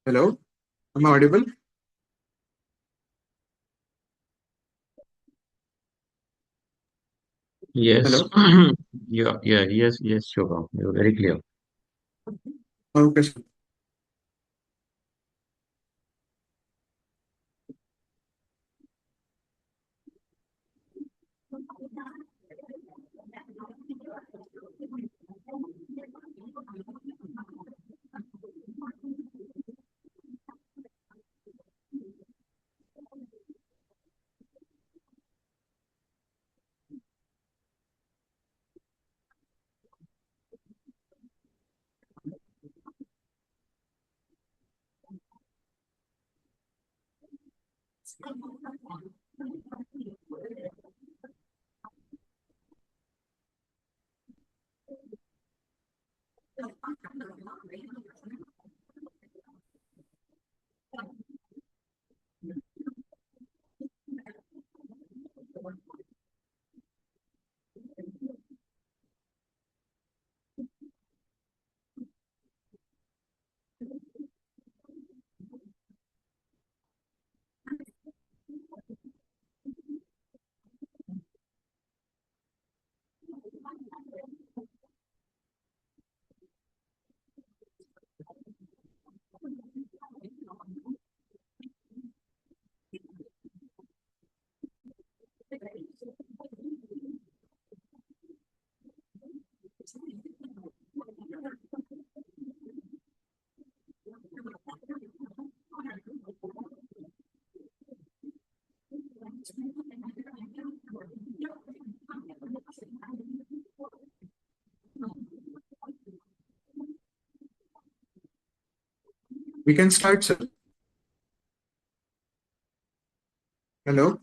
Hello, am I audible? Yes. Hello. Yes, Shobha. You're very clear. Okay, sir. We can start, sir. Hello.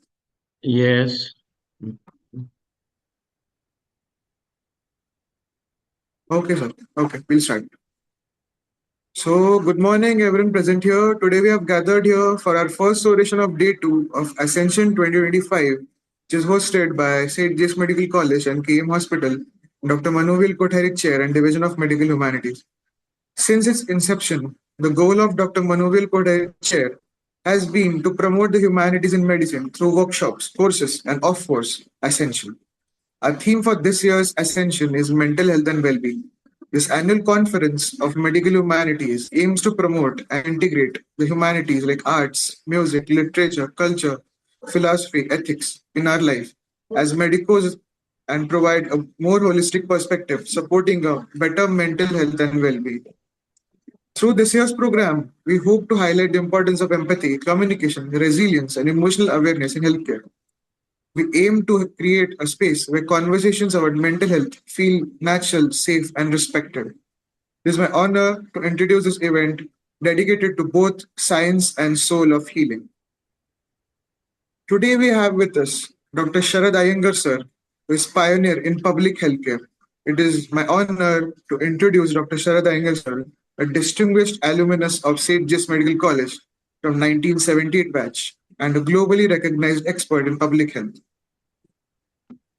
Yes. Okay, sir. Okay, we'll start. So, good morning, everyone present here. Today, we have gathered here for our first oration of day two of Ascension 2025, which is hosted by St. James Medical College and KM Hospital, Dr. Manu.V.L.Kothari Chair and Division of Medical Humanities. Since its inception, the goal of Dr. Manu.V.L.Kothari Chair has been to promote the humanities in medicine through workshops, courses, and off-course Ascension. Our theme for this year's Ascension is mental health and well-being. This annual conference of medical humanities aims to promote and integrate the humanities like arts, music, literature, culture, philosophy, ethics in our life as medicos and provide a more holistic perspective supporting a better mental health and well-being. Through this year's program, we hope to highlight the importance of empathy, communication, resilience, and emotional awareness in healthcare. We aim to create a space where conversations about mental health feel natural, safe, and respected. It is my honor to introduce this event dedicated to both science and soul of healing. Today we have with us Dr. Sharad Iyenger sir, who is pioneer in public healthcare. It is my honor to introduce Dr. Sharad Iyenger sir, a distinguished alumnus of St. James Medical College from 1978 batch and a globally recognized expert in public health.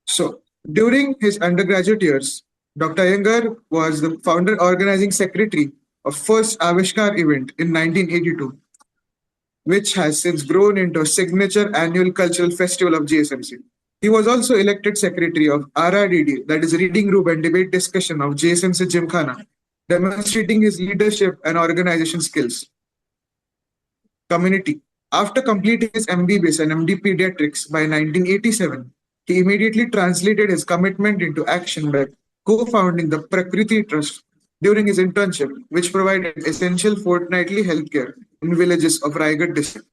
So, during his undergraduate years, Dr. Iyengar was the founder organizing secretary of first Avishkar event in 1982, which has since grown into a signature annual cultural festival of JSMC. He was also elected secretary of RRDD, that is Reading Group and Debate Discussion of JSMC Gymkhana, demonstrating his leadership and organization skills. Community. After completing his MBBS and MD Pediatrics by 1987, he immediately translated his commitment into action by co-founding the Prakriti Trust during his internship, which provided essential fortnightly healthcare in villages of Raigad district.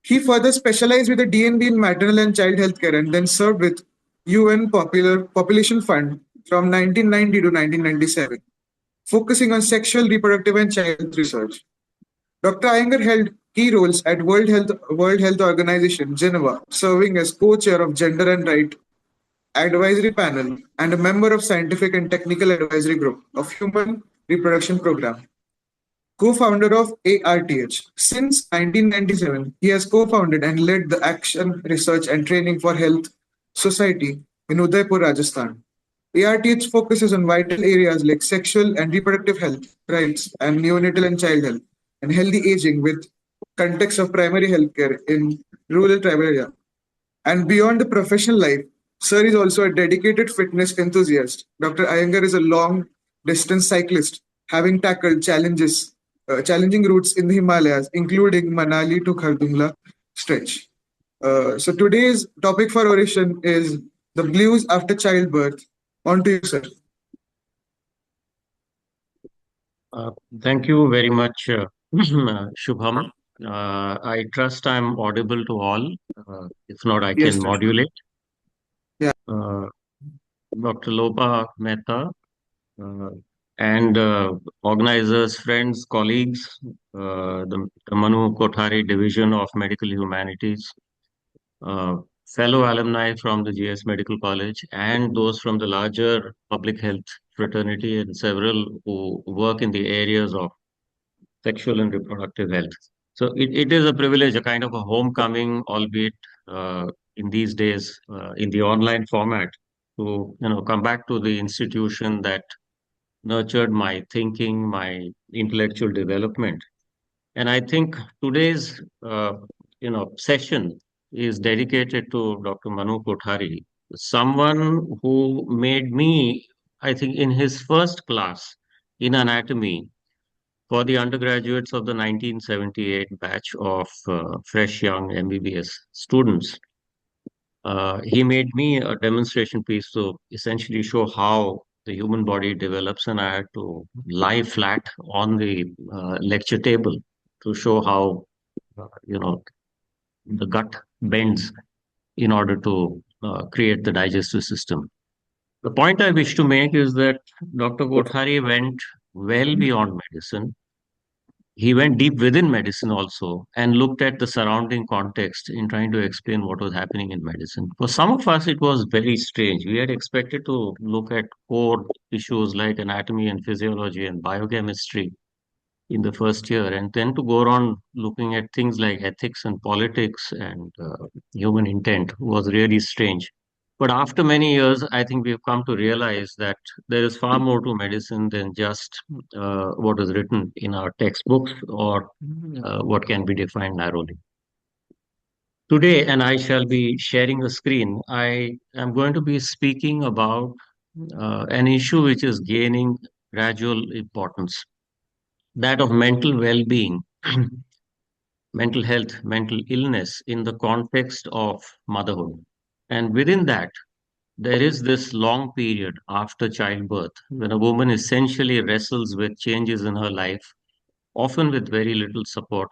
He further specialized with the DNB in maternal and child healthcare and then served with UN Population Fund from 1990 to 1997, focusing on sexual, reproductive, and child health research. Dr. Iyenger held key roles at World Health Organization, Geneva, serving as co-chair of Gender and Right Advisory Panel and a member of Scientific and Technical Advisory Group of Human Reproduction Program. Co-founder of ARTH. Since 1997, he has co-founded and led the Action Research and Training for Health Society in Udaipur, Rajasthan. ARTH focuses on vital areas like sexual and reproductive health, rights, and neonatal and child health, and healthy aging with context of primary healthcare in rural tribal area. And beyond the professional life, Sir is also a dedicated fitness enthusiast. Dr. Iyenger is a long distance cyclist, having tackled challenging routes in the Himalayas, including Manali to Khardungla stretch. So today's topic for oration is the blues after childbirth. On to you, sir. Uh, Thank you very much, Shubham. I trust I'm audible to all. If not, I Yes, can sir. modulate. Yeah. Uh, Dr. Lopa Mehta uh, and organizers, friends, colleagues, the Manu Kothari Division of Medical Humanities, uh, fellow alumni from the GS Medical College, and those from the larger public health fraternity, and several who work in the areas of sexual and reproductive health. So it is a privilege, a kind of a homecoming, albeit in these days in the online format, to come back to the institution that nurtured my thinking, my intellectual development. And I think today's session is dedicated to Dr. Manu Kothari, someone who made me, I think, in his first class in anatomy for the undergraduates of the 1978 batch of fresh young MBBS students. He made me a demonstration piece to essentially show how the human body develops, and I had to lie flat on the lecture table to show how the gut bends in order to create the digestive system. The point I wish to make is that Dr. Kothari went well beyond medicine. He went deep within medicine also and looked at the surrounding context in trying to explain what was happening in medicine. For some of us, it was very strange. We had expected to look at core issues like anatomy and physiology and biochemistry in the first year, and then to go around looking at things like ethics and politics and human intent was really strange. But after many years, I think we've come to realize that there is far more to medicine than just what is written in our textbooks or what can be defined narrowly. Today, and I shall be sharing a screen, I am going to be speaking about an issue which is gaining gradual importance, that of mental well being, mental health, mental illness in the context of motherhood. And within that, there is this long period after childbirth when a woman essentially wrestles with changes in her life, often with very little support.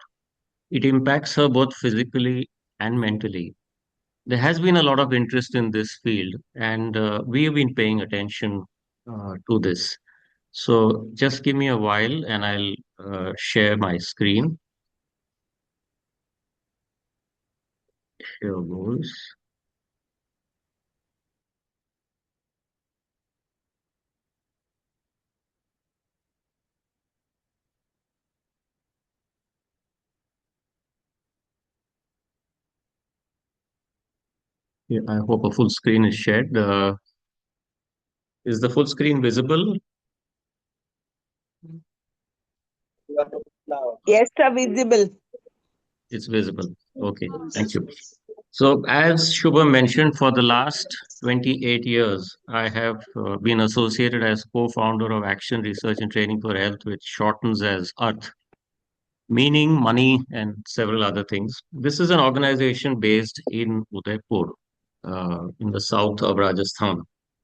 It impacts her both physically and mentally. There has been a lot of interest in this field, and we have been paying attention to this. So just give me a while and I'll share my screen. Here goes. Yeah, I hope a full screen is shared. Is the full screen visible? Yes, sir, visible. It's visible. Okay, thank you. So, as Shubham mentioned, for the last 28 years, I have been associated as co-founder of Action Research and Training for Health, which shortens as EARTH, meaning money and several other things. This is an organization based in Udaipur, in the south of Rajasthan.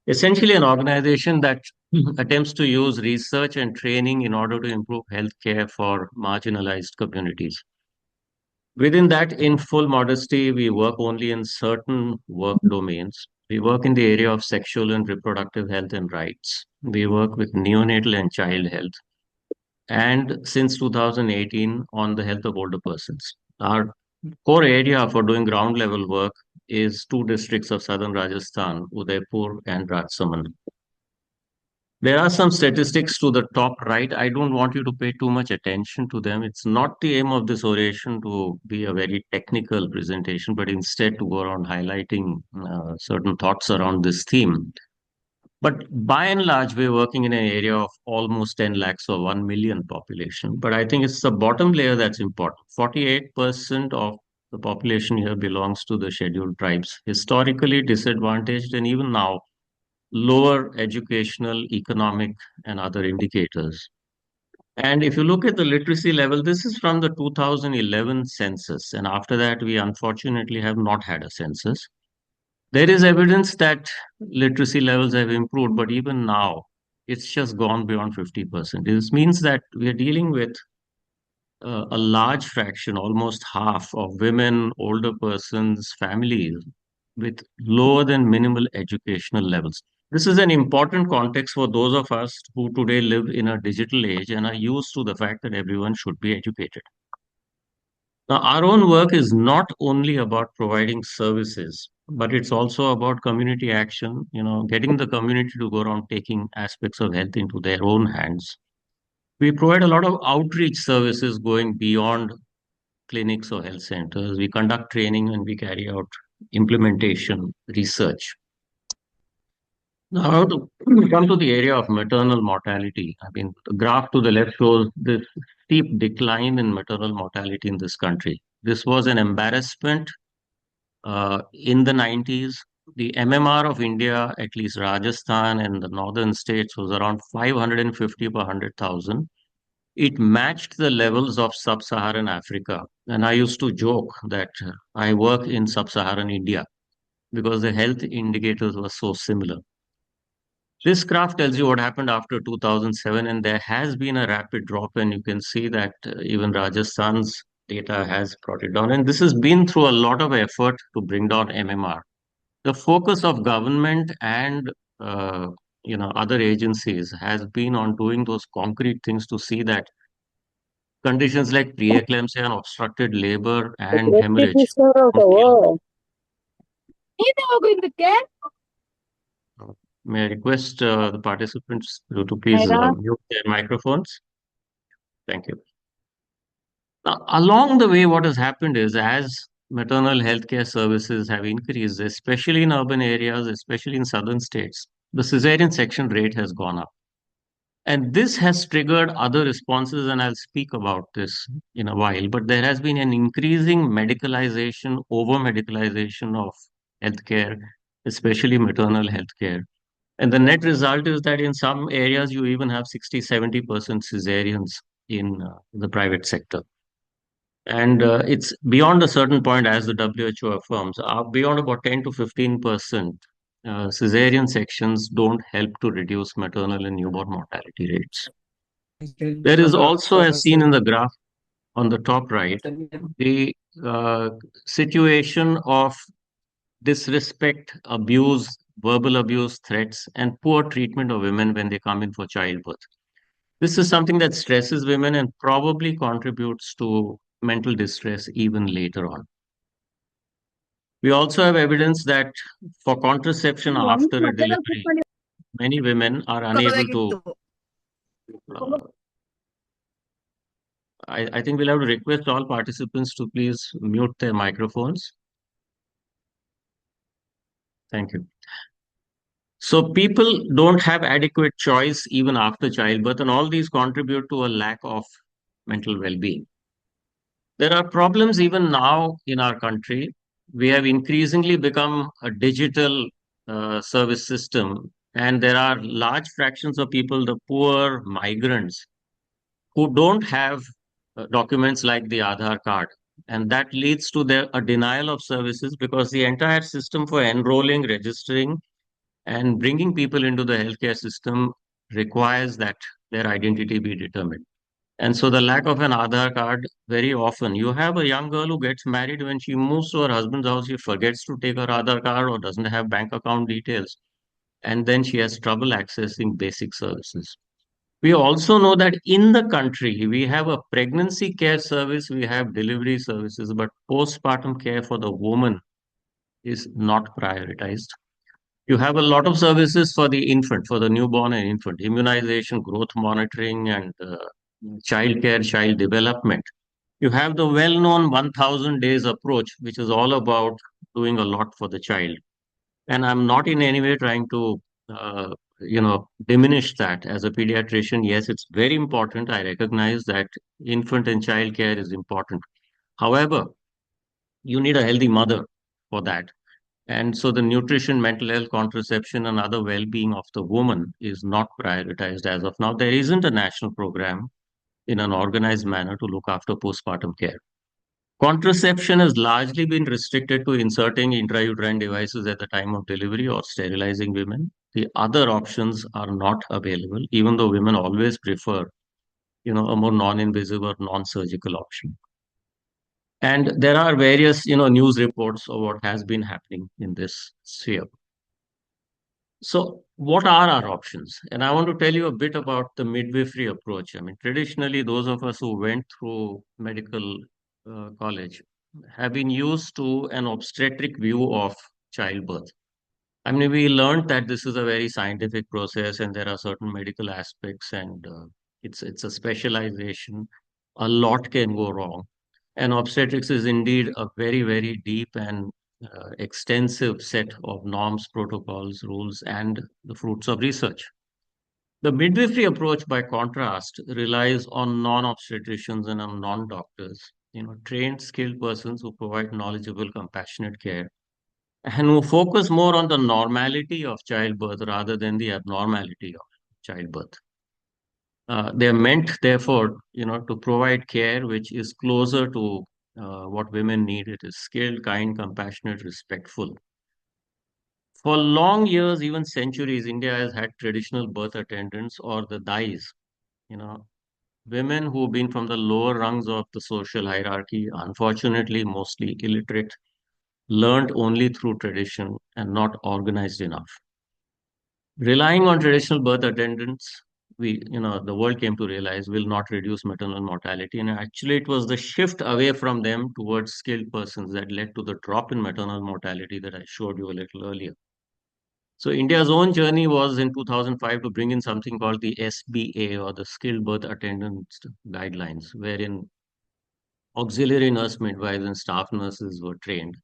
Essentially, an organization that attempts to use research and training in order to improve healthcare for marginalized communities. Within that, in full modesty, we work only in certain work domains. We work in the area of sexual and reproductive health and rights. We work with neonatal and child health. And since 2018, on the health of older persons. Our core area for doing ground level work is two districts of southern Rajasthan, Udaipur and Rajsamand. There are some statistics to the top right. I don't want you to pay too much attention to them. It's not the aim of this oration to be a very technical presentation, but instead to go around highlighting certain thoughts around this theme. But by and large, we're working in an area of almost 10 lakhs or 1 million population. But I think it's the bottom layer that's important. 48% of the population here belongs to the scheduled tribes, historically disadvantaged, and even now, lower educational, economic, and other indicators. And if you look at the literacy level, this is from the 2011 census. And after that, we unfortunately have not had a census. There is evidence that literacy levels have improved, but even now, it's just gone beyond 50%. This means that we are dealing with a large fraction, almost half of women, older persons, families with lower than minimal educational levels. This is an important context for those of us who today live in a digital age and are used to the fact that everyone should be educated. Now, our own work is not only about providing services, but it's also about community action, getting the community to go around taking aspects of health into their own hands. We provide a lot of outreach services going beyond clinics or health centers. We conduct training and we carry out implementation research. Now, to come to the area of maternal mortality, I mean, the graph to the left shows this steep decline in maternal mortality in this country. This was an embarrassment in the 90s. The MMR of India, at least Rajasthan and the northern states, was around 550 per 100,000. It matched the levels of sub-Saharan Africa. And I used to joke that I work in sub-Saharan India because the health indicators were so similar. This graph tells you what happened after 2007, and there has been a rapid drop, and you can see that even Rajasthan's data has brought it down. And this has been through a lot of effort to bring down MMR. The focus of government and uh, other agencies has been on doing those concrete things to see that conditions like preeclampsia and obstructed labor and hemorrhage don't kill. Uh, May I request the participants to please mute their microphones? Thank you. Now, along the way, what has happened is as maternal health care services have increased, especially in urban areas, especially in southern states, the cesarean section rate has gone up. And this has triggered other responses, and I'll speak about this in a while. But there has been an increasing medicalization, over medicalization of healthcare, especially maternal healthcare. And the net result is that in some areas, you even have 60, 70% cesareans in the private sector. And it's beyond a certain point, as the WHO affirms, beyond about 10 to 15%, cesarean sections don't help to reduce maternal and newborn mortality rates. There is also, as seen in the graph on the top right, the uh, situation of disrespect, abuse, verbal abuse, threats, and poor treatment of women when they come in for childbirth. This is something that stresses women and probably contributes to mental distress even later on. We also have evidence that for contraception after a delivery, many women are unable to. Uh, I think we'll have to request all participants to please mute their microphones. Thank you. So people don't have adequate choice even after childbirth, and all these contribute to a lack of mental well-being. There are problems even now in our country. We have increasingly become a digital service system, and there are large fractions of people, the poor migrants, who don't have documents like the Aadhaar card. And that leads to a denial of services because the entire system for enrolling, registering, and bringing people into the healthcare system requires that their identity be determined. And so the lack of an Aadhaar card, very often, you have a young girl who gets married when she moves to her husband's house, she forgets to take her Aadhaar card or doesn't have bank account details. And then she has trouble accessing basic services. We also know that in the country, we have a pregnancy care service, we have delivery services, but postpartum care for the woman is not prioritized. You have a lot of services for the infant, for the newborn and infant, immunization, growth monitoring, and child care, child development. You have the well known 1000 days approach, which is all about doing a lot for the child. And I'm not in any way trying to diminish that. As a pediatrician, yes, it's very important. I recognize that infant and child care is important. However, you need a healthy mother for that. And so the nutrition, mental health, contraception, and other well-being of the woman is not prioritized as of now. There isn't a national program in an organized manner to look after postpartum care. Contraception has largely been restricted to inserting intrauterine devices at the time of delivery or sterilizing women. The other options are not available, even though women always prefer, a more non-invasive or non-surgical option. And there are various, news reports of what has been happening in this sphere. So, what are our options? And I want to tell you a bit about the midwifery approach. I mean, traditionally, those of us who went through medical college have been used to an obstetric view of childbirth. I mean, we learned that this is a very scientific process and there are certain medical aspects, and it's a specialization. A lot can go wrong. And obstetrics is indeed a very, very deep and extensive set of norms, protocols, rules, and the fruits of research. The midwifery approach, by contrast, relies on non-obstetricians and on non-doctors, trained, skilled persons who provide knowledgeable, compassionate care and who focus more on the normality of childbirth rather than the abnormality of childbirth. They are meant, therefore, to provide care which is closer to what women need. It is skilled, kind, compassionate, respectful. For long years, even centuries, India has had traditional birth attendants or the dais, you know, women who've been from the lower rungs of the social hierarchy, unfortunately, mostly illiterate, learned only through tradition and not organized enough. Relying on traditional birth attendants, the world came to realize will not reduce maternal mortality. And actually, it was the shift away from them towards skilled persons that led to the drop in maternal mortality that I showed you a little earlier. So India's own journey was in 2005 to bring in something called the SBA, or the Skilled Birth Attendants Guidelines, wherein auxiliary nurse midwives and staff nurses were trained.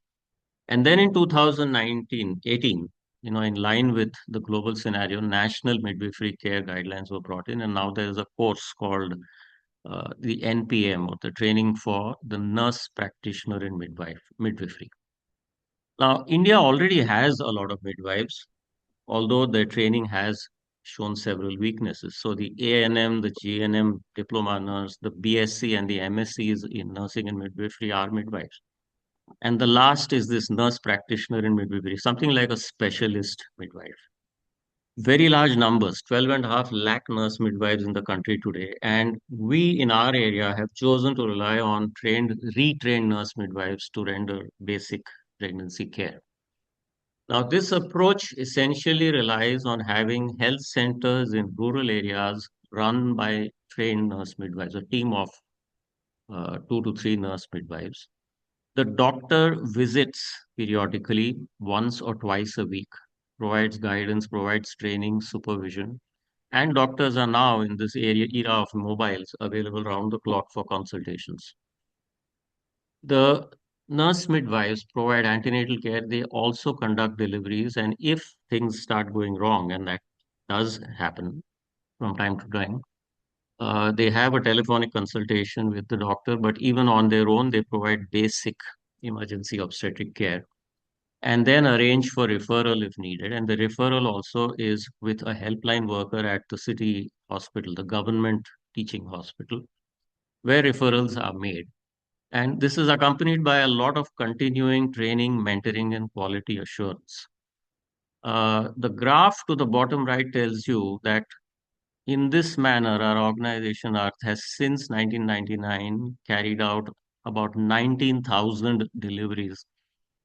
And then in 2019, 18, in line with the global scenario, national midwifery care guidelines were brought in, and now there is a course called the NPM, or the training for the nurse practitioner in midwifery. Now, India already has a lot of midwives, although their training has shown several weaknesses. So the ANM, the GNM diploma nurse, the BSc and the MScs in nursing and midwifery are midwives. And the last is this nurse practitioner in midwifery, something like a specialist midwife. Very large numbers, 12.5 lakh nurse midwives in the country today. And we in our area have chosen to rely on retrained nurse midwives to render basic pregnancy care. Now, this approach essentially relies on having health centers in rural areas run by trained nurse midwives, a team of 2 to 3 nurse midwives. The doctor visits periodically, once or twice a week, provides guidance, provides training, supervision, and doctors are now in this era of mobiles available round the clock for consultations. The nurse midwives provide antenatal care. They also conduct deliveries, and if things start going wrong, and that does happen from time to time, they have a telephonic consultation with the doctor, but even on their own, they provide basic emergency obstetric care and then arrange for referral if needed. And the referral also is with a helpline worker at the city hospital, the government teaching hospital, where referrals are made. And this is accompanied by a lot of continuing training, mentoring, and quality assurance. The graph to the bottom right tells you that in this manner, our organization Earth has since 1999 carried out about 19,000 deliveries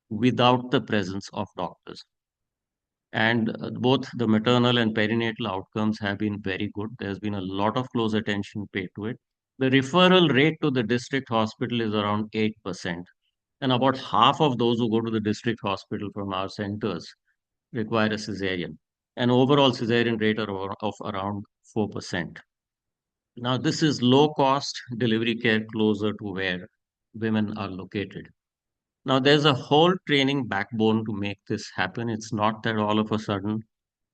without the presence of doctors. And both the maternal and perinatal outcomes have been very good. There's been a lot of close attention paid to it. The referral rate to the district hospital is around 8%. And about half of those who go to the district hospital from our centers require a cesarean. An overall cesarean rate of around 4%. Now, this is low cost delivery care closer to where women are located. Now, there's a whole training backbone to make this happen. It's not that all of a sudden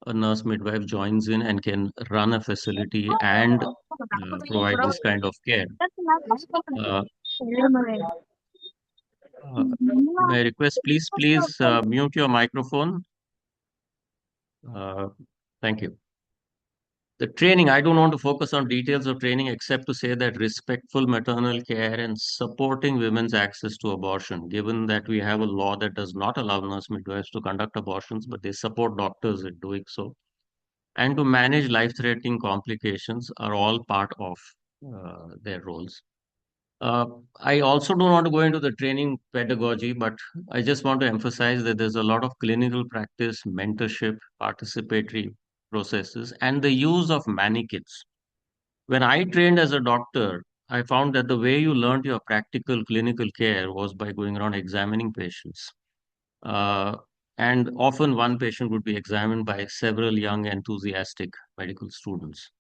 a nurse midwife joins in and can run a facility and provide this kind of care. Uh, uh, may I request, please mute your microphone. Uh, Thank you. The training, I don't want to focus on details of training except to say that respectful maternal care and supporting women's access to abortion, given that we have a law that does not allow nurse midwives to conduct abortions, but they support doctors in doing so, and to manage life-threatening complications are all part of their roles. Uh, I also don't want to go into the training pedagogy, but I just want to emphasize that there's a lot of clinical practice, mentorship, participatory processes, and the use of mannequins. When I trained as a doctor, I found that the way you learned your practical clinical care was by going around examining patients. Uh, and often one patient would be examined by several young, enthusiastic medical students.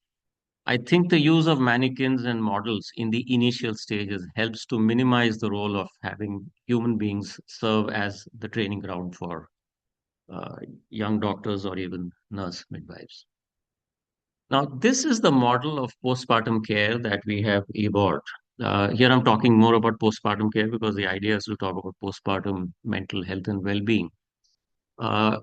I think the use of mannequins and models in the initial stages helps to minimize the role of having human beings serve as the training ground for uh, young doctors or even nurse midwives. Now, this is the model of postpartum care that we have evolved. Here I'm talking more about postpartum care because the idea is to talk about postpartum mental health and well-being. Uh,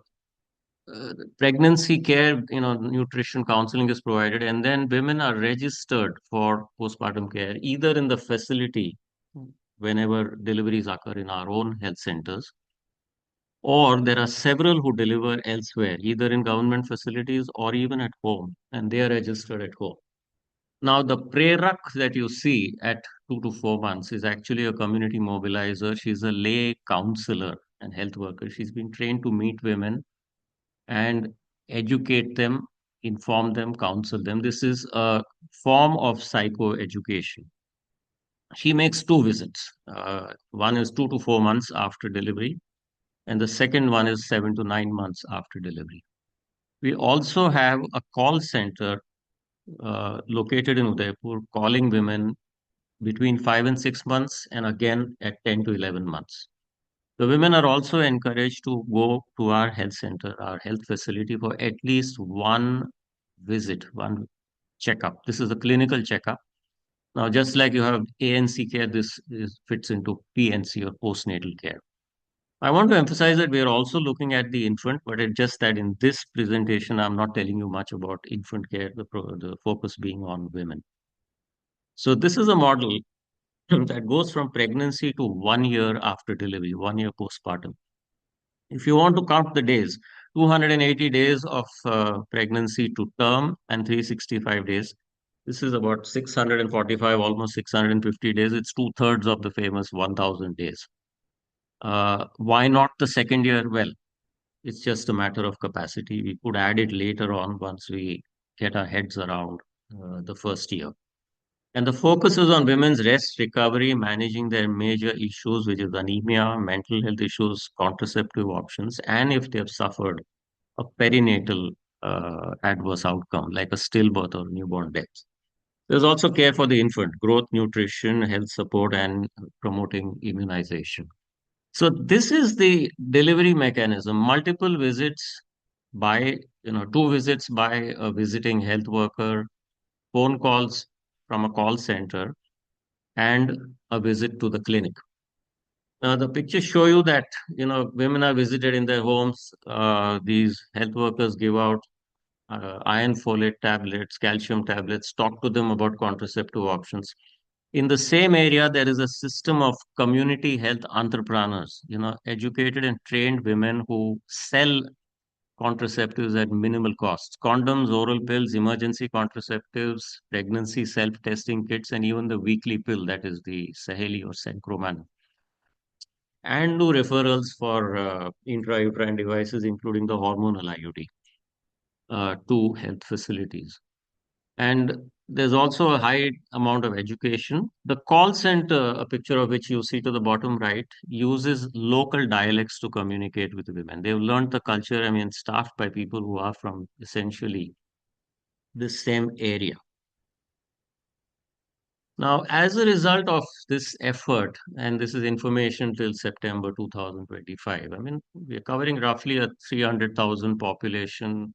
Pregnancy care, nutrition counseling is provided, and then women are registered for postpartum care either in the facility whenever deliveries occur in our own health centers, or there are several who deliver elsewhere, either in government facilities or even at home, and they are registered at home. Now, the Prerak that you see at 2 to 4 months is actually a community mobilizer. She's a lay counselor and health worker. She's been trained to meet women and educate them, inform them, counsel them. This is a form of psychoeducation. She makes two visits. One is 2 to 4 months after delivery, and the second one is 7 to 9 months after delivery. We also have a call center located in Udaipur, calling women between 5 and 6 months, and again at 10 to 11 months. The women are also encouraged to go to our health center, our health facility for at least one visit, one checkup. This is a clinical checkup. Now, just like you have ANC care, fits into PNC or postnatal care. I want to emphasize that we are also looking at the infant, but it's just that in this presentation, I'm not telling you much about infant care, the focus being on women. So this is a model that goes from pregnancy to 1 year after delivery, 1 year postpartum. If you want to count the days, 280 days of pregnancy to term and 365 days. This is about 645, almost 650 days. It's two-thirds of the famous 1000 days. Why not the second year? Well, it's just a matter of capacity. We could add it later on once we get our heads around the first year. And the focus is on women's rest, recovery, managing their major issues, which is anemia, mental health issues, contraceptive options, and if they've suffered a perinatal adverse outcome like a stillbirth or newborn death. There's also care for the infant, growth, nutrition, health support, and promoting immunization. So this is the delivery mechanism. Multiple visits by, two visits by a visiting health worker, phone calls from a call center, and a visit to the clinic. The pictures show you that women are visited in their homes. These health workers give out iron folate tablets, calcium tablets, talk to them about contraceptive options. In the same area, there is a system of community health entrepreneurs, educated and trained women who sell contraceptives at minimal costs. Condoms, oral pills, emergency contraceptives, pregnancy self-testing kits, and even the weekly pill, that is the Saheli or Sencroman. And do referrals for intrauterine devices, including the hormonal IUD, to health facilities. And there's also a high amount of education. The call center, a picture of which you see to the bottom right, uses local dialects to communicate with women. They've learned the culture, I mean, staffed by people who are from essentially the same area. Now, as a result of this effort, and this is information till September 2025, I mean, we're covering roughly a 300,000 population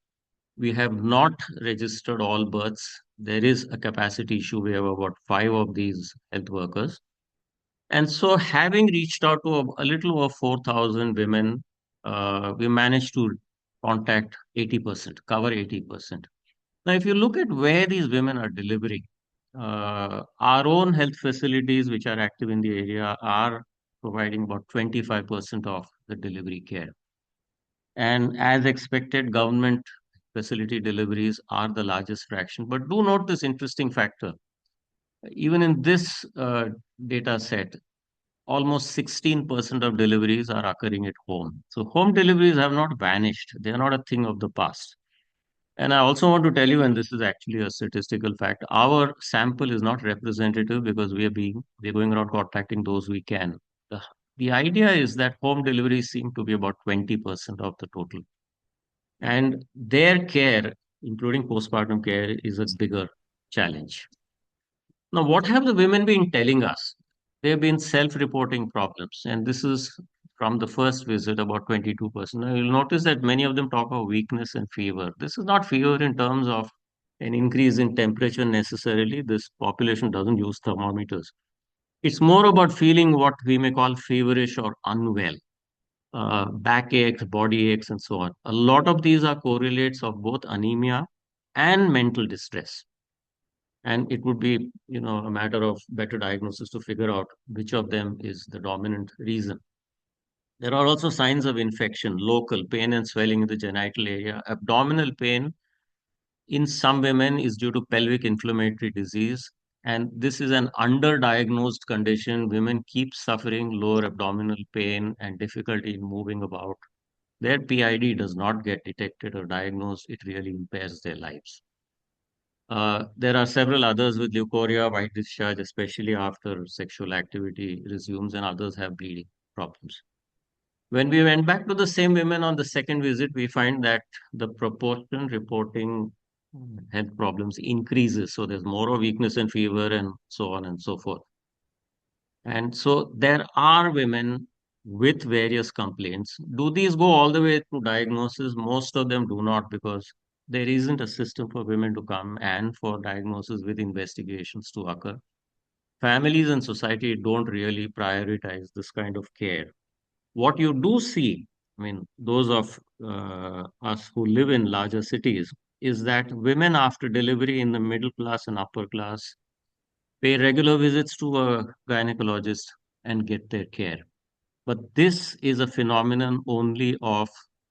We have not registered all births. There is a capacity issue. We have about five of these health workers. And so, having reached out to a little over 4,000 women, we managed to contact 80%, cover 80%. Now, if you look at where these women are delivering, our own health facilities, which are active in the area, are providing about 25% of the delivery care. And as expected, government facility deliveries are the largest fraction. But do note this interesting factor. Even in this data set, almost 16% of deliveries are occurring at home. So home deliveries have not vanished. They are not a thing of the past. And I also want to tell you, and this is actually a statistical fact, our sample is not representative because we're going around contacting those we can. The, the idea is that home deliveries seem to be about 20% of the total. And their care, including postpartum care, is a bigger challenge. Now, what have the women been telling us? They've been self-reporting problems, and this is from the first visit, about 22%. Now, you'll notice that many of them talk of weakness and fever. This is not fever in terms of an increase in temperature necessarily. This population doesn't use thermometers. It's more about feeling what we may call feverish or unwell, backaches, body aches, and so on. A lot of these are correlates of both anemia and mental distress. And it would be, a matter of better diagnosis to figure out which of them is the dominant reason. There are also signs of infection, local pain and swelling in the genital area. Abdominal pain in some women is due to pelvic inflammatory disease. And this is an underdiagnosed condition. Women keep suffering lower abdominal pain and difficulty in moving about. Their PID does not get detected or diagnosed. It really impairs their lives. There are several others with leukorrhea, white discharge, especially after sexual activity resumes, and others have bleeding problems. When we went back to the same women on the second visit, we find that the proportion reporting health problems increases. So there's more of weakness and fever, and so on and so forth. And so there are women with various complaints. Do these go all the way to diagnosis? Most of them do not, because there isn't a system for women to come and for diagnosis with investigations to occur. Families and society don't really prioritize this kind of care. What you do see, I mean, those of us who live in larger cities, is that women after delivery in the middle class and upper class pay regular visits to a gynecologist and get their care. But this is a phenomenon only of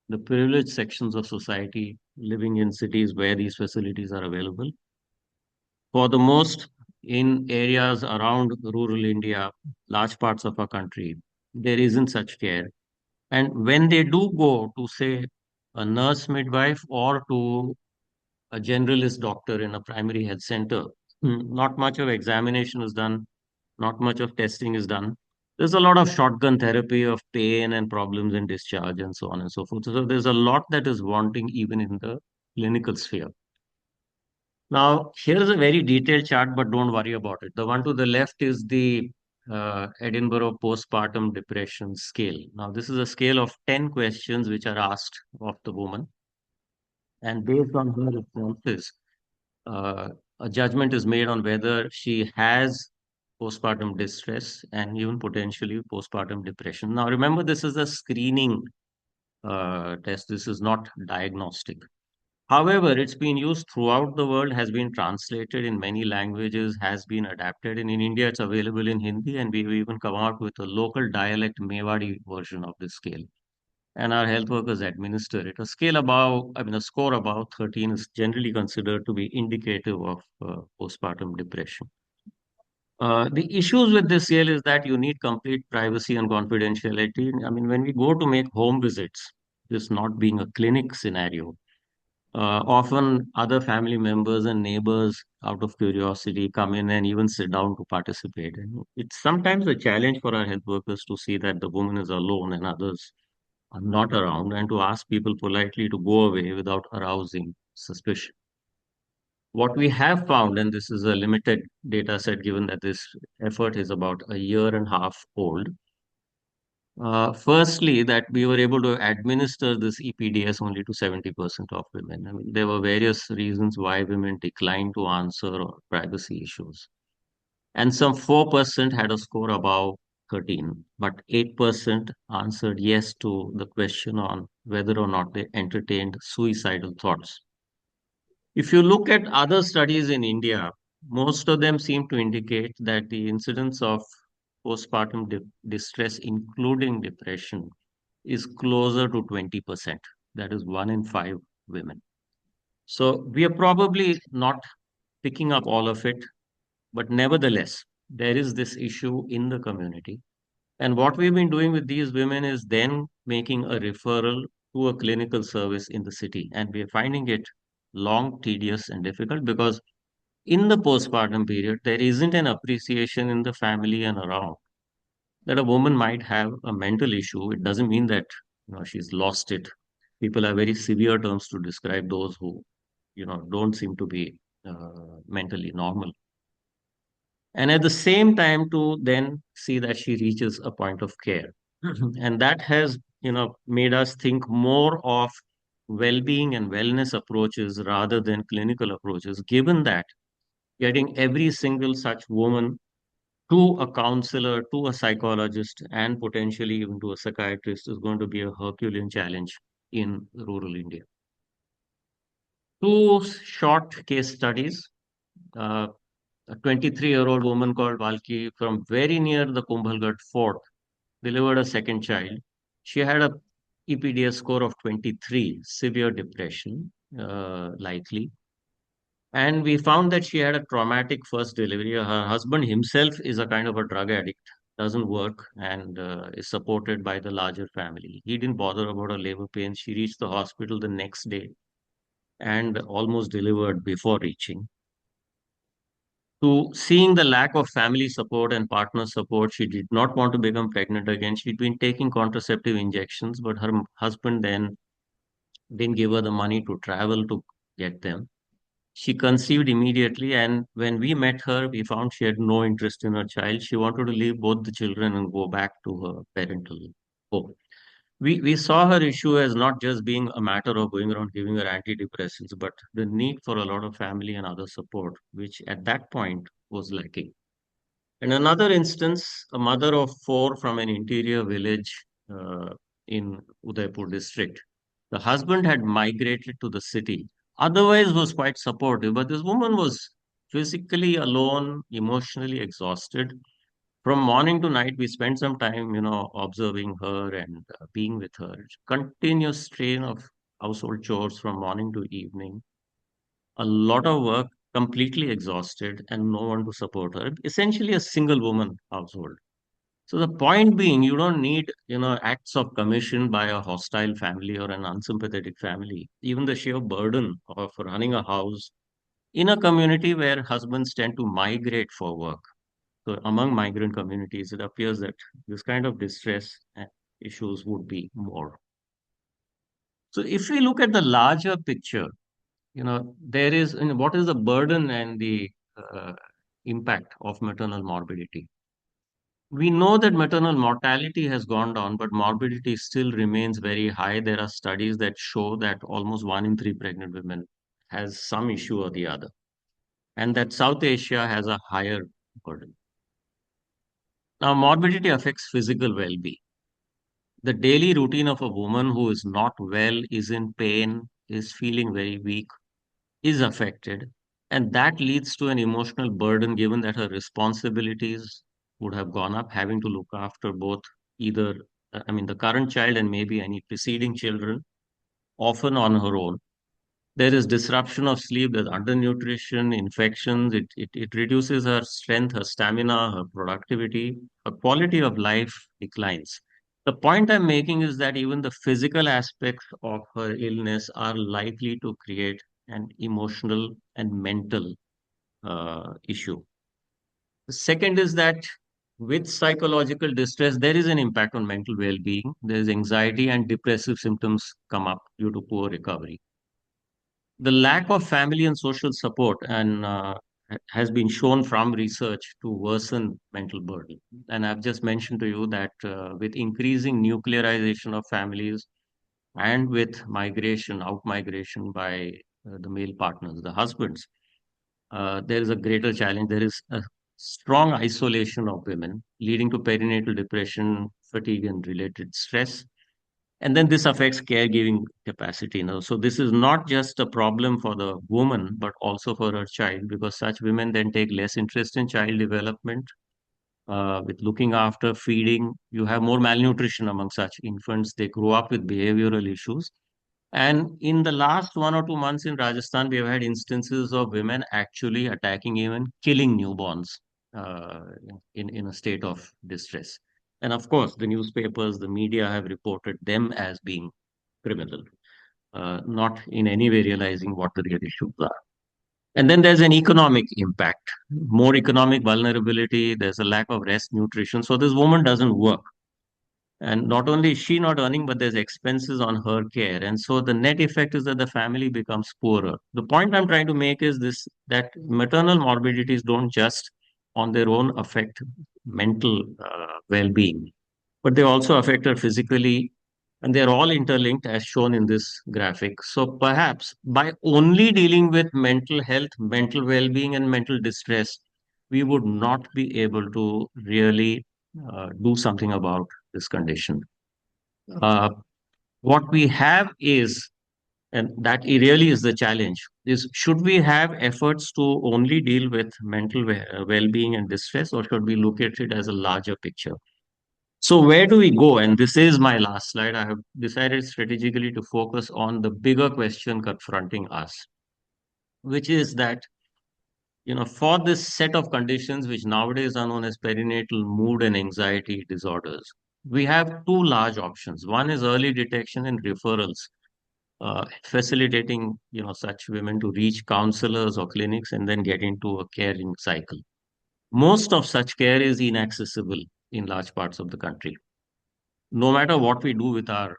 the privileged sections of society living in cities where these facilities are available. For the most, in areas around rural India, large parts of our country, there isn't such care. And when they do go to, say, a nurse midwife or to a generalist doctor in a primary health center, not much of examination is done, not much of testing is done. There's a lot of shotgun therapy of pain and problems in discharge and so on and so forth. So there's a lot that is wanting even in the clinical sphere. Now, here's a very detailed chart, but don't worry about it. The one to the left is the Edinburgh postpartum depression scale. Now, this is a scale of 10 questions which are asked of the woman. And based on her responses, uh, a judgment is made on whether she has postpartum distress and even potentially postpartum depression. Now, remember, this is a screening test. This is not diagnostic. However, it's been used throughout the world, has been translated in many languages, has been adapted. And in India, it's available in Hindi, and we've even come out with a local dialect Mewadi version of this scale. And our health workers administer it. A score above 13 is generally considered to be indicative of postpartum depression. The issues with this scale is that you need complete privacy and confidentiality. I mean, when we go to make home visits, this not being a clinic scenario, often other family members and neighbors, out of curiosity, come in and even sit down to participate. And it's sometimes a challenge for our health workers to see that the woman is alone and others are not around, and to ask people politely to go away without arousing suspicion. What we have found, and this is a limited data set given that this effort is about a year and a half old, Firstly, that we were able to administer this EPDS only to 70% of women. I mean, there were various reasons why women declined to answer or privacy issues. And some 4% had a score above 13, but 8% answered yes to the question on whether or not they entertained suicidal thoughts. If you look at other studies in India, most of them seem to indicate that the incidence of postpartum distress, including depression, is closer to 20%. That is one in five women. So we are probably not picking up all of it, but nevertheless, there is this issue in the community. And what we've been doing with these women is then making a referral to a clinical service in the city. And we are finding it long, tedious, and difficult because in the postpartum period, there isn't an appreciation in the family and around that a woman might have a mental issue. It doesn't mean that she's lost it. People have very severe terms to describe those who don't seem to be mentally normal, and at the same time to then see that she reaches a point of care. And that has made us think more of well-being and wellness approaches rather than clinical approaches, given that getting every single such woman to a counselor, to a psychologist, and potentially even to a psychiatrist is going to be a Herculean challenge in rural India. Two short case studies. Uh, a 23-year-old woman called Valki from very near the Kumbhalgarh fort delivered a second child. She had a EPDS score of 23, severe depression, likely. And we found that she had a traumatic first delivery. Her husband himself is a kind of a drug addict, doesn't work, and is supported by the larger family. He didn't bother about her labor pains. She reached the hospital the next day and almost delivered before reaching. To seeing the lack of family support and partner support, she did not want to become pregnant again. She'd been taking contraceptive injections, but her husband then didn't give her the money to travel to get them. She conceived immediately, and when we met her, we found she had no interest in her child. She wanted to leave both the children and go back to her parental home. We saw her issue as not just being a matter of going around giving her antidepressants, but the need for a lot of family and other support, which at that point was lacking. In another instance, a mother of four from an interior village in Udaipur district. The husband had migrated to the city, otherwise was quite supportive, but this woman was physically alone, emotionally exhausted. From morning to night, we spent some time, observing her and being with her. Continuous strain of household chores from morning to evening, a lot of work, completely exhausted, and no one to support her. Essentially, a single woman household. So the point being, you don't need, acts of commission by a hostile family or an unsympathetic family. Even the sheer burden of running a house in a community where husbands tend to migrate for work. So among migrant communities, it appears that this kind of distress issues would be more. So if we look at the larger picture, there is what is the burden and the impact of maternal morbidity. We know that maternal mortality has gone down, but morbidity still remains very high. There are studies that show that almost one in three pregnant women has some issue or the other, and that South Asia has a higher burden. Now, morbidity affects physical well-being. The daily routine of a woman who is not well, is in pain, is feeling very weak, is affected, and that leads to an emotional burden given that her responsibilities would have gone up, having to look after both either, the current child and maybe any preceding children, often on her own. There is disruption of sleep, there's undernutrition, infections, it reduces her strength, her stamina, her productivity, her quality of life declines. The point I'm making is that even the physical aspects of her illness are likely to create an emotional and mental issue. The second is that with psychological distress, there is an impact on mental well being. There's anxiety and depressive symptoms come up due to poor recovery. The lack of family and social support and has been shown from research to worsen mental burden. And I've just mentioned to you that with increasing nuclearization of families and with migration, out migration by the male partners, the husbands, there is a greater challenge. There is a strong isolation of women, leading to perinatal depression, fatigue, and related stress. And then this affects caregiving capacity. So this is not just a problem for the woman, but also for her child, because such women then take less interest in child development, with looking after, feeding. You have more malnutrition among such infants. They grow up with behavioral issues. And in the last 1 or 2 months in Rajasthan, we have had instances of women actually attacking, even killing newborns uh, in a state of distress. And of course, the newspapers, the media have reported them as being criminal, not in any way realizing what the real issues are. And then there's an economic impact, more economic vulnerability. There's a lack of rest, nutrition. So this woman doesn't work. And not only is she not earning, but there's expenses on her care. And so the net effect is that the family becomes poorer. The point I'm trying to make is this, that maternal morbidities don't just on their own affect mental well-being, but they also affect her physically, and they're all interlinked as shown in this graphic. So perhaps by only dealing with mental health, mental well-being, and mental distress, we would not be able to really do something about this condition. Uh, what we have is, and that really is the challenge, is should we have efforts to only deal with mental well-being and distress, or should we look at it as a larger picture? So where do we go? And this is my last slide. I have decided strategically to focus on the bigger question confronting us, which is that, for this set of conditions, which nowadays are known as perinatal mood and anxiety disorders, we have two large options. One is early detection and referrals, facilitating, such women to reach counselors or clinics and then get into a caring cycle. Most of such care is inaccessible in large parts of the country. No matter what we do with our,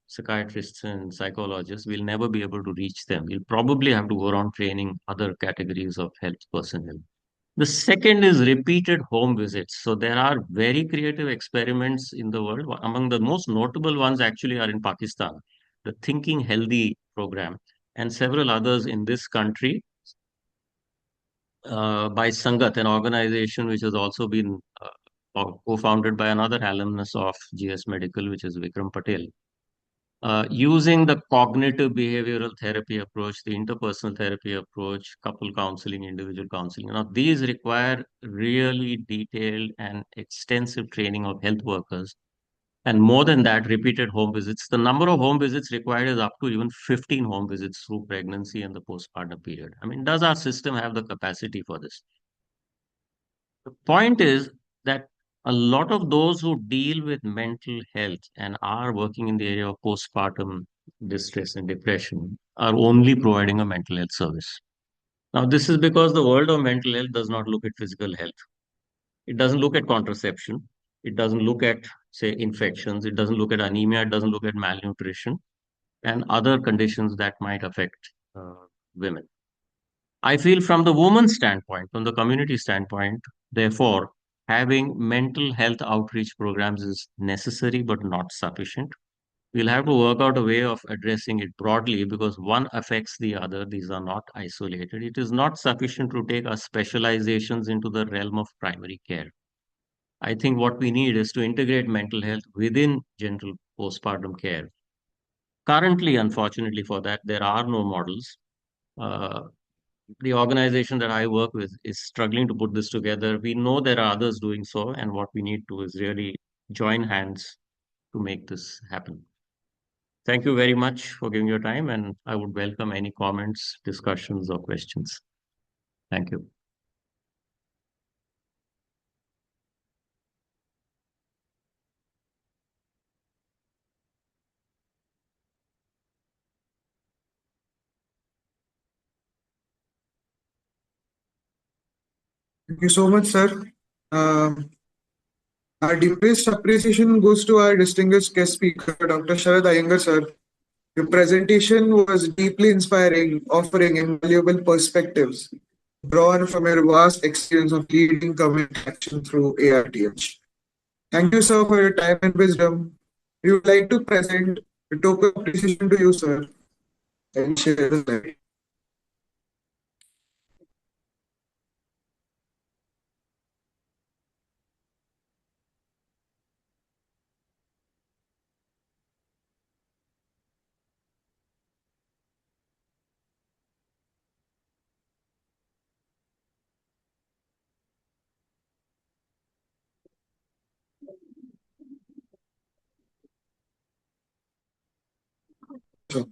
psychiatrists and psychologists, we'll never be able to reach them. We'll probably have to go around training other categories of health personnel. The second is repeated home visits. So there are very creative experiments in the world. Among the most notable ones actually are in Pakistan, the Thinking Healthy program, and several others in this country, by Sangat, an organization which has also been co-founded by another alumnus of GS Medical, which is Vikram Patel. Using the cognitive behavioral therapy approach, the interpersonal therapy approach, couple counseling, individual counseling. These require really detailed and extensive training of health workers. And more than that, repeated home visits. The number of home visits required is up to even 15 home visits through pregnancy and the postpartum period. I mean, does our system have the capacity for this? The point is that a lot of those who deal with mental health and are working in the area of postpartum distress and depression are only providing a mental health service. Now, this is because the world of mental health does not look at physical health. It doesn't look at contraception. It doesn't look at, say, infections. It doesn't look at anemia. It doesn't look at malnutrition and other conditions that might affect women. I feel from the woman's standpoint, from the community standpoint, therefore, having mental health outreach programs is necessary but not sufficient. We'll have to work out a way of addressing it broadly because one affects the other. These are not isolated. It is not sufficient to take our specializations into the realm of primary care. I think what we need is to integrate mental health within general postpartum care. Currently, unfortunately for that, there are no models. Uh, the organization that I work with is struggling to put this together. We know there are others doing so, and what we need to is really join hands to make this happen. Thank you very much for giving your time, and I would welcome any comments, discussions, or questions. Thank you. Thank you so much, sir. Um, our deepest appreciation goes to our distinguished guest speaker, Dr. Sharad Iyenger, sir. Your presentation was deeply inspiring, offering invaluable perspectives. drawn from your vast experience of leading community action through ARTH. Thank you, sir, for your time and wisdom. We would like to present a token of appreciation to you, sir, and share the slide. So,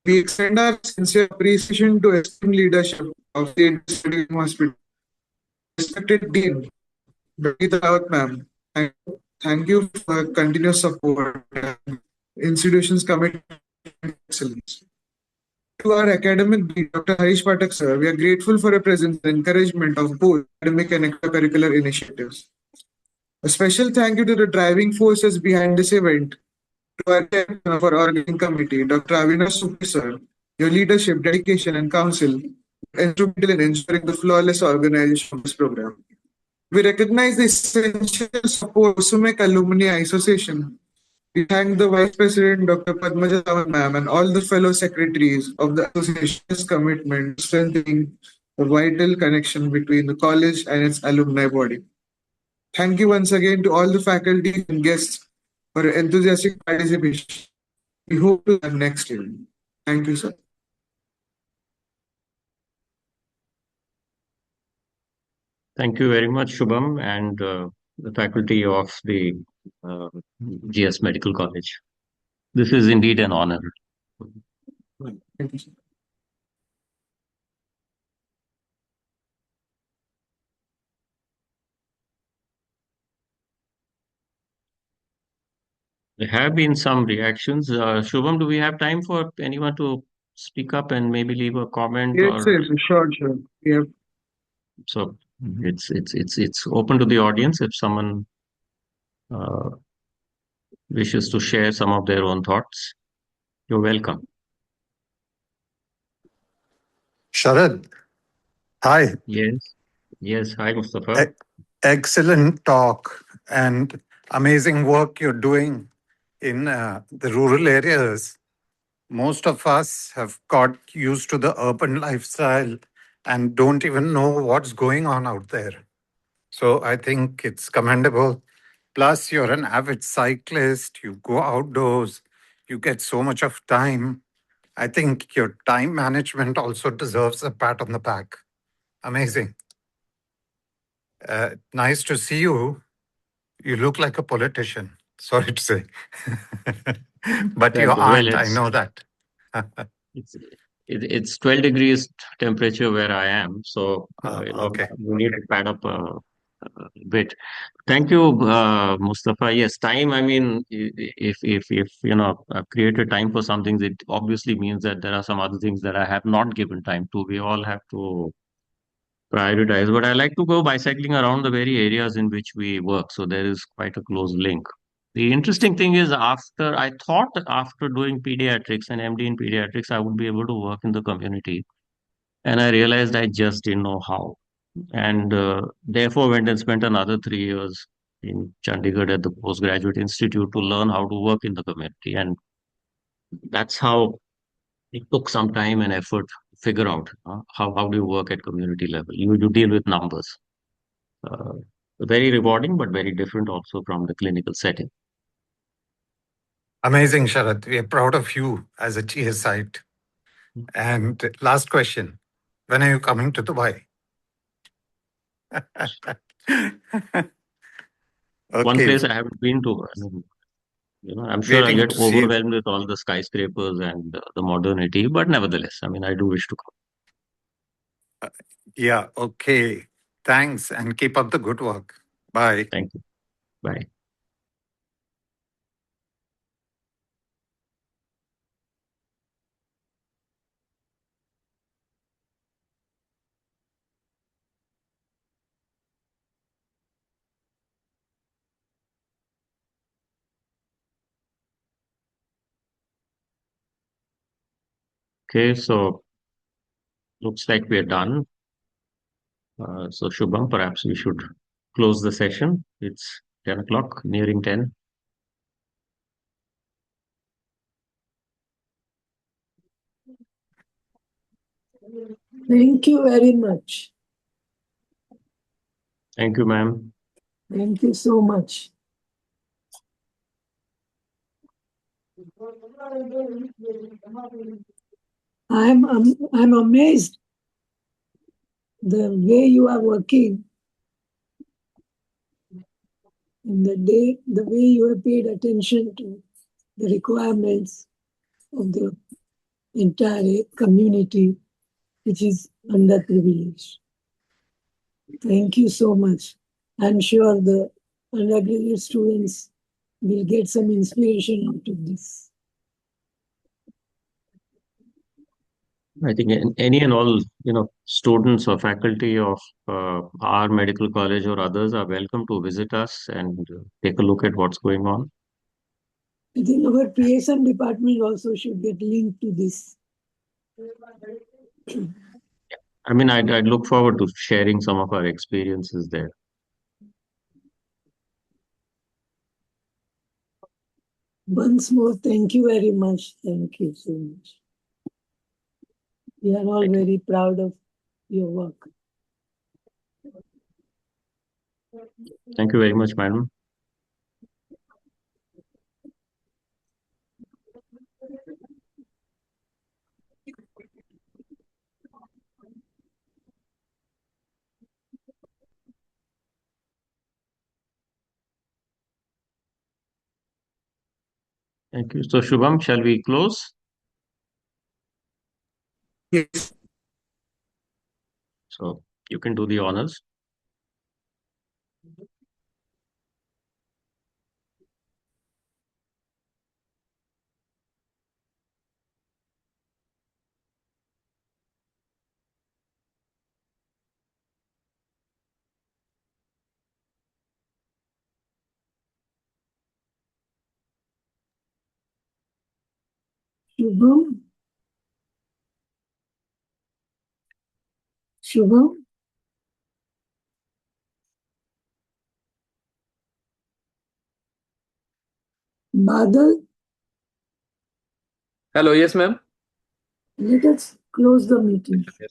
we extend our sincere appreciation to esteemed leadership of State District Hospital. Respected Dean, Dr. Rawat ma'am, thank you for continuous support and institution's commitment to excellence. To our academic dean, Dr. Harish Patak sir, we are grateful for your presence and encouragement of both academic and extracurricular initiatives. A special thank you to the driving forces behind this event, to our chairman of our organizing committee, Dr. Avinash Supri sir. Your leadership, dedication, and counsel were instrumental in ensuring the flawless organization of this program. We recognize the essential support of SUMEC Alumni Association. We thank the Vice President, Dr. Padmaja Raman ma'am, and all the fellow secretaries of the association's commitment to strengthening the vital connection between the college and its alumni body. Thank you once again to all the faculty and guests for your enthusiastic participation. We hope to have next year. Thank you, sir. Thank you very much, Shubham, and the faculty of the uh, GS Medical College. This is indeed an honor. Thank you, sir. There have been some reactions. Shubham, do we have time for anyone to speak up and maybe leave a comment Yes, or yes, sure, sure. We have so? It's open to the audience if someone uh, wishes to share some of their own thoughts. You're welcome. Sharad, hi. Yes, yes. Hi, Mustafa. E- Excellent talk and amazing work you're doing in the rural areas. Most of us have got used to the urban lifestyle and don't even know what's going on out there. So I think it's commendable. Plus, you're an avid cyclist, you go outdoors, you get so much of time. I think your time management also deserves a pat on the back. Amazing. Nice to see you. You look like a politician. Sorry to say. But you Thank you. Well, aren't. I know that. it's it's 12 degrees temperature where I am, so Okay. we need to pad up a bit. Thank you, Mustafa. Yes, time. I mean, if I've created time for some things, it obviously means that there are some other things that I have not given time to. We all have to prioritize. But I like to go bicycling around the very areas in which we work, so there is quite a close link. The interesting thing is, after I thought that after doing pediatrics and MD in pediatrics, I would be able to work in the community, and I realized I just didn't know how, and therefore went and spent another 3 years in Chandigarh at the postgraduate institute to learn how to work in the community, and that's how it took some time and effort to figure out how do you work at community level. You deal with numbers, uh, very rewarding but very different also from the clinical setting. Amazing, Sharad. We are proud of you as a GS site. And last question. When are you coming to Dubai? One Okay. place I haven't been to. I mean, I'm sure I'll Waiting get to see you. overwhelmed with all the skyscrapers and the modernity, but nevertheless, I mean, I do wish to come. Yeah. Okay. Thanks and keep up the good work. Bye. Thank you. Bye. Okay, so looks like we are done. So Shubham, perhaps we should close the session. It's 10 o'clock, nearing 10. Thank you very much. Thank you, ma'am. Thank you so much. I'm amazed the way you are working and the way you have paid attention to the requirements of the entire community, which is underprivileged. Thank you so much. I'm sure the undergraduate students will get some inspiration out of this. I think any and all, students or faculty of our medical college or others are welcome to visit us and take a look at what's going on. I think our PSM department also should get linked to this. I mean, I'd look forward to sharing some of our experiences there. Once more, thank you very much. Thank you so much. We are all very proud of your work. Thank you very much, madam. Thank you. So, Shubham, shall we close? Yes. So, you can do the honors. Shubham? Shubham? Badal? Hello, yes, ma'am. Let us close the meeting. Yes.